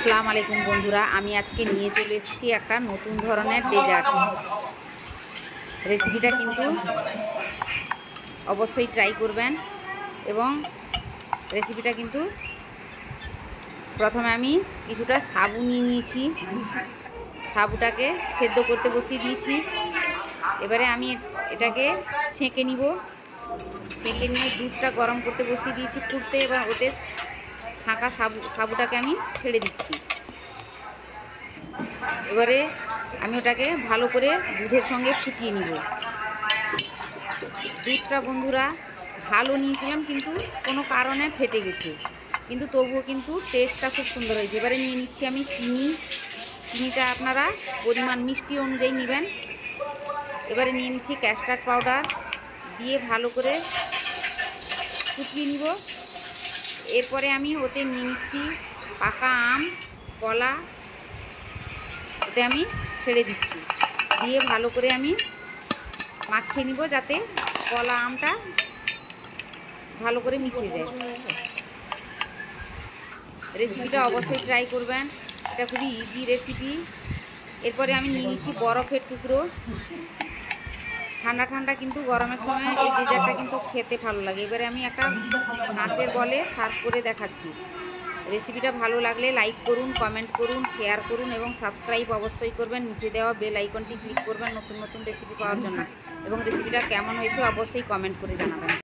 আসসালামু আলাইকুম বন্ধুরা, আমি আজকে নিয়ে চলে এসেছি একটা নতুন ধরনের ডেজার্ট রেসিপিটা। কিন্তু অবশ্যই ট্রাই করবেন। এবং রেসিপিটা কিন্তু প্রথমে আমি কিছুটা সাবু নিয়ে নিয়েছি, সাবুটাকে সেদ্ধ করতে বসিয়ে দিয়েছি। এবারে আমি এটাকে ছেঁকে নিব। ছেঁকে নিয়ে দুধটা গরম করতে বসিয়ে দিয়েছি ফুটতে, এবার ওতে ছাঁকা সাবুটাকে আমি ছেড়ে দিচ্ছি। এবারে আমি ওটাকে ভালো করে দুধের সঙ্গে ফুটিয়ে নিব। দুধটা বন্ধুরা ভালো নিয়েছিলাম, কিন্তু কোনো কারণে ফেটে গেছে, কিন্তু তবুও কিন্তু টেস্টটা খুব সুন্দর হয়েছে। এবারে নিয়ে নিচ্ছি আমি চিনি। চিনিটা আপনারা পরিমাণ মিষ্টি অনুযায়ী নেবেন। এবারে নিয়ে নিচ্ছি কাস্টার্ড পাউডার, দিয়ে ভালো করে ফুটিয়ে নিব। এরপরে আমি ওতে নিয়ে নিচ্ছি পাকা আম, কলা, ওতে আমি ছেড়ে দিচ্ছি। দিয়ে ভালো করে আমি মাখিয়ে নিব, যাতে কলা আমটা ভালো করে মিশে যায়। রেসিপিটা অবশ্যই ট্রাই করবেন, এটা খুবই ইজি রেসিপি। এরপরে আমি নিয়ে নিচ্ছি বরফের টুকরো। ঠান্ডা ঠান্ডা কিন্তু গরমের সময় এই ডেজার্টটা কিন্তু খেতে ভালো লাগে। এবারে আমি একটা কাঁচের বলে সার্ভ করে দেখাচ্ছি। রেসিপিটা ভালো লাগলে লাইক করুন, কমেন্ট করুন, শেয়ার করুন এবং সাবস্ক্রাইব অবশ্যই করবেন। নিচে দেওয়া বেল আইকনটি ক্লিক করবেন নতুন নতুন রেসিপি পাওয়ার জন্য। এবং রেসিপিটা কেমন হয়েছে অবশ্যই কমেন্ট করে জানাবেন।